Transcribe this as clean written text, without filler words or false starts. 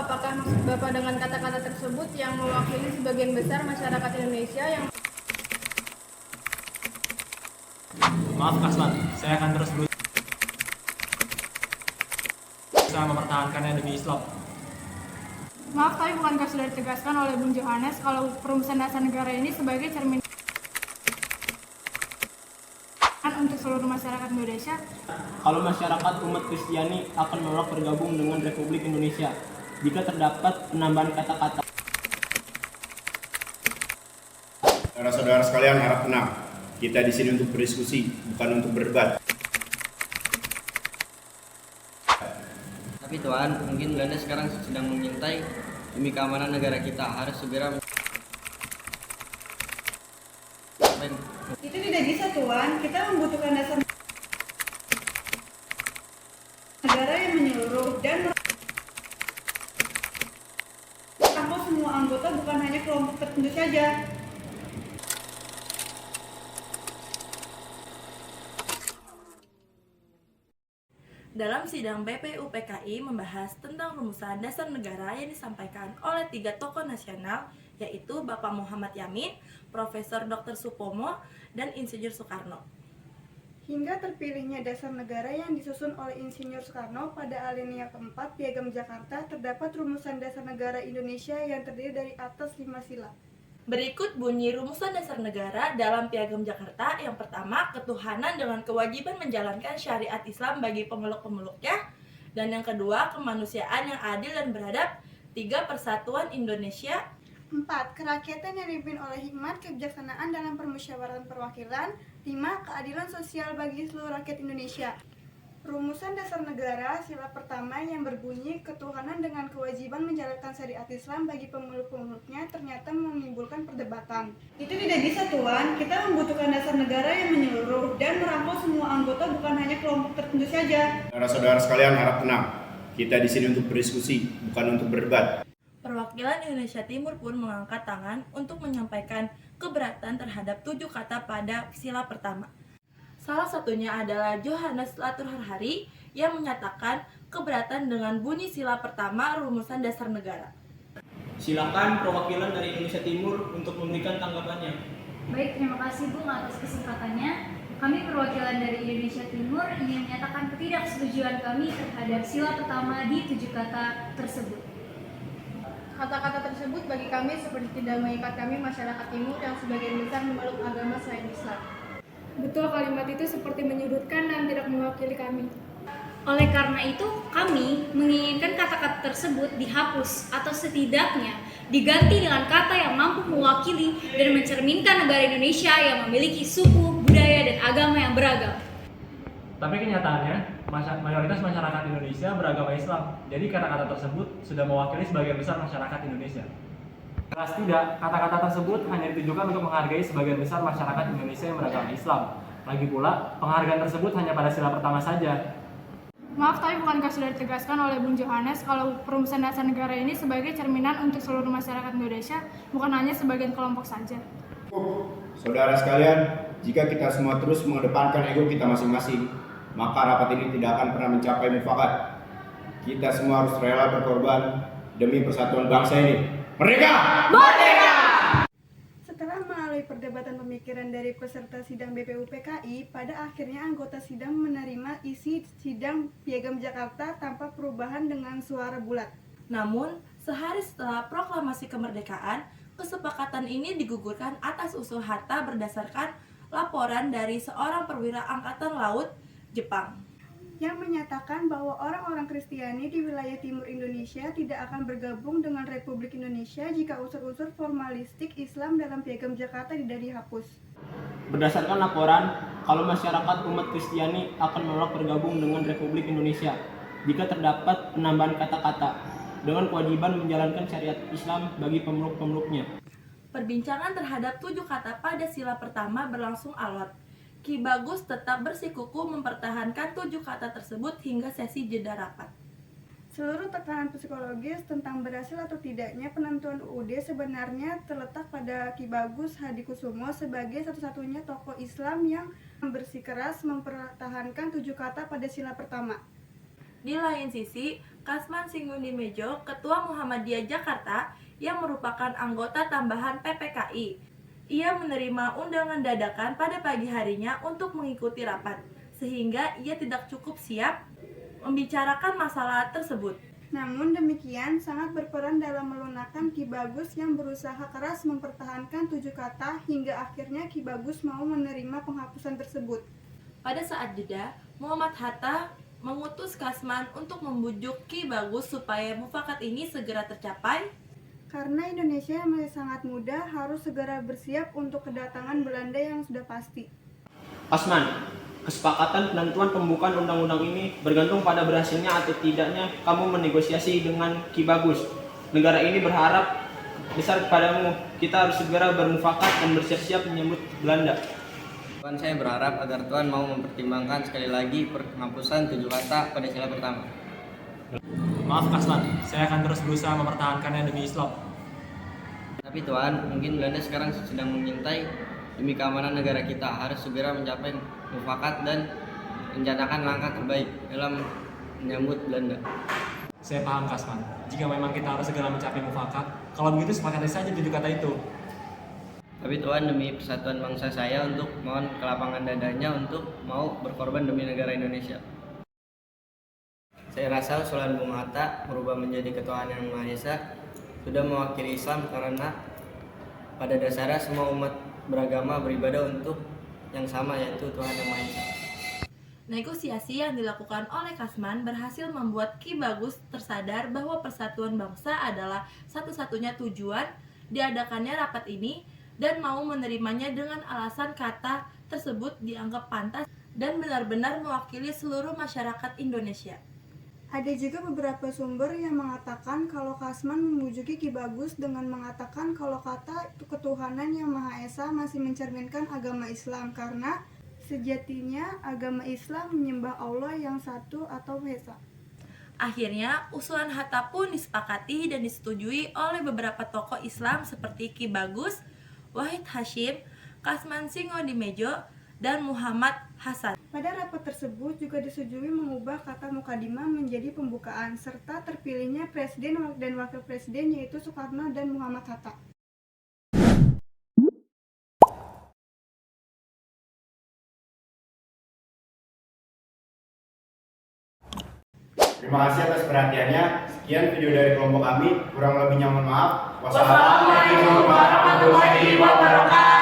apakah maksud Bapak dengan kata-kata tersebut yang mewakili sebagian besar masyarakat Indonesia yang... Maaf Kasman, saya akan terus berusaha mempertahankannya demi Islam. Maaf, tapi bukankah sudah ditegaskan oleh Bung Johannes kalau perumusan dasar negara ini sebagai cermin untuk seluruh masyarakat Indonesia? Kalau masyarakat umat Kristiani akan menolak bergabung dengan Republik Indonesia jika terdapat penambahan kata-kata. Saudara-saudara sekalian, harap tenang. Kita di sini untuk berdiskusi, bukan untuk berdebat. Tapi Tuhan, mungkin Belanda sekarang sedang mengintai demi keamanan negara kita. Harus segera Itu tidak bisa Tuan, kita membutuhkan dasar negara yang menyeluruh dan merangkul semua anggota, bukan hanya kelompok tertentu saja. Dalam sidang BPUPKI membahas tentang rumusan dasar negara yang disampaikan oleh 3 tokoh nasional, yaitu Bapak Muhammad Yamin, Profesor Dr. Supomo, dan Insinyur Soekarno. Hingga terpilihnya dasar negara yang disusun oleh Insinyur Soekarno pada alinea keempat Piagam Jakarta, terdapat rumusan dasar negara Indonesia yang terdiri dari atas 5 sila. Berikut bunyi rumusan dasar negara dalam Piagam Jakarta. Yang pertama, ketuhanan dengan kewajiban menjalankan syariat Islam bagi pemeluk-pemeluknya. Dan yang kedua, kemanusiaan yang adil dan beradab. 3, persatuan Indonesia. 4. Kerakyatan yang dipimpin oleh hikmat kebijaksanaan dalam permusyawaratan perwakilan. 5. Keadilan sosial bagi seluruh rakyat Indonesia. Rumusan dasar negara sila pertama yang berbunyi ketuhanan dengan kewajiban menjalankan syariat Islam bagi pemeluk-pemeluknya ternyata menimbulkan perdebatan. Itu tidak bisa Tuan, kita membutuhkan dasar negara yang menyeluruh dan merangkul semua anggota, bukan hanya kelompok tertentu saja. Saudara-saudara sekalian, harap tenang. Kita di sini untuk berdiskusi, bukan untuk berdebat. Perwakilan Indonesia Timur pun mengangkat tangan untuk menyampaikan keberatan terhadap 7 kata pada sila pertama. Salah satunya adalah Johannes Latur Harhari yang menyatakan keberatan dengan bunyi sila pertama rumusan dasar negara. Silakan perwakilan dari Indonesia Timur untuk memberikan tanggapannya. Baik, terima kasih Bung atas kesempatannya. Kami perwakilan dari Indonesia Timur ingin menyatakan ketidaksetujuan kami terhadap sila pertama di 7 kata tersebut. Kata-kata tersebut bagi kami seperti tidak mengikat kami masyarakat Timur yang sebagian besar memeluk agama selain Islam. Betul, kalimat itu seperti menyudutkan dan tidak mewakili kami. Oleh karena itu, kami menginginkan kata-kata tersebut dihapus atau setidaknya diganti dengan kata yang mampu mewakili dan mencerminkan negara Indonesia yang memiliki suku, budaya, dan agama yang beragam. Tapi kenyataannya, mayoritas masyarakat Indonesia beragama Islam. Jadi kata-kata tersebut sudah mewakili sebagian besar masyarakat Indonesia. Jelas tidak, kata-kata tersebut hanya ditujukan untuk menghargai sebagian besar masyarakat Indonesia yang beragama Islam. Lagi pula, penghargaan tersebut hanya pada sila pertama saja. Maaf, tapi bukankah sudah ditegaskan oleh Bung Johannes kalau perumusan dasar negara ini sebagai cerminan untuk seluruh masyarakat Indonesia, bukan hanya sebagian kelompok saja? Saudara sekalian, jika kita semua terus mengedepankan ego kita masing-masing, maka rapat ini tidak akan pernah mencapai mufakat. Kita semua harus rela berkorban demi persatuan bangsa ini. Merdeka! Merdeka! Setelah melalui perdebatan pemikiran dari peserta sidang BPUPKI, pada akhirnya anggota sidang menerima isi sidang Piagam Jakarta tanpa perubahan dengan suara bulat. Namun, sehari setelah proklamasi kemerdekaan, kesepakatan ini digugurkan atas usul Hatta berdasarkan laporan dari seorang perwira Angkatan Laut Jepang yang menyatakan bahwa orang-orang Kristiani di wilayah timur Indonesia tidak akan bergabung dengan Republik Indonesia jika unsur-unsur formalistik Islam dalam Piagam Jakarta tidak dihapus. Berdasarkan laporan, kalau masyarakat umat Kristiani akan menolak bergabung dengan Republik Indonesia jika terdapat penambahan kata-kata dengan kewajiban menjalankan syariat Islam bagi pemeluk-pemeluknya. Perbincangan terhadap 7 kata pada sila pertama berlangsung alot. Ki Bagus tetap bersikukuh mempertahankan 7 kata tersebut hingga sesi jeda rapat. Seluruh tekanan psikologis tentang berhasil atau tidaknya penentuan UUD sebenarnya terletak pada Ki Bagus Hadikusumo sebagai satu-satunya tokoh Islam yang bersikeras mempertahankan 7 kata pada sila pertama. Di lain sisi, Kasman Singundimejo, Ketua Muhammadiyah Jakarta yang merupakan anggota tambahan PPKI. Ia menerima undangan dadakan pada pagi harinya untuk mengikuti rapat, sehingga ia tidak cukup siap membicarakan masalah tersebut. Namun demikian, sangat berperan dalam melunakkan Ki Bagus yang berusaha keras mempertahankan 7 kata hingga akhirnya Ki Bagus mau menerima penghapusan tersebut. Pada saat jeda, Muhammad Hatta mengutus Kasman untuk membujuk Ki Bagus supaya mufakat ini segera tercapai. Karena Indonesia yang masih sangat muda harus segera bersiap untuk kedatangan Belanda yang sudah pasti. Kasman, kesepakatan penentuan pembukaan undang-undang ini bergantung pada berhasilnya atau tidaknya kamu menegosiasi dengan Ki Bagus. Negara ini berharap besar kepadamu. Kita harus segera bermufakat dan bersiap-siap menyambut Belanda. Tuan, saya berharap agar Tuan mau mempertimbangkan sekali lagi penghapusan 7 kata pada sila pertama. Maaf Kasman, saya akan terus berusaha mempertahankannya demi Islam. Tapi Tuan, mungkin Belanda sekarang sedang mengintai. Demi keamanan negara kita harus segera mencapai mufakat dan merencanakan langkah terbaik dalam menyambut Belanda. Saya paham Kasman, jika memang kita harus segera mencapai mufakat, kalau begitu sepakati saja 7 kata itu. Tapi Tuan, demi persatuan bangsa saya untuk mohon ke lapangan dadanya untuk mau berkorban demi negara Indonesia. Saya rasa usulan Bung Hatta merubah menjadi ketuhanan yang Maha Esa sudah mewakili Islam karena pada dasarnya semua umat beragama beribadah untuk yang sama, yaitu Tuhan yang Maha Esa. Negosiasi yang dilakukan oleh Kasman berhasil membuat Ki Bagus tersadar bahwa persatuan bangsa adalah satu-satunya tujuan diadakannya rapat ini dan mau menerimanya dengan alasan kata tersebut dianggap pantas dan benar-benar mewakili seluruh masyarakat Indonesia. Ada juga beberapa sumber yang mengatakan kalau Kasman membujuki Ki Bagus dengan mengatakan kalau kata ketuhanan yang Maha Esa masih mencerminkan agama Islam karena sejatinya agama Islam menyembah Allah yang satu atau Esa. Akhirnya, usulan Hatta pun disepakati dan disetujui oleh beberapa tokoh Islam seperti Ki Bagus, Wahid Hasyim, Kasman Singundimejo, dan Muhammad Hasan. Pada rapat tersebut juga disetujui mengubah kata mukadimah menjadi pembukaan serta terpilihnya presiden dan wakil presiden yaitu Soekarno dan Muhammad Hatta. Terima kasih atas perhatiannya. Sekian video dari kelompok kami. Kurang lebihnya mohon maaf. Wassalamualaikum warahmatullahi wabarakatuh.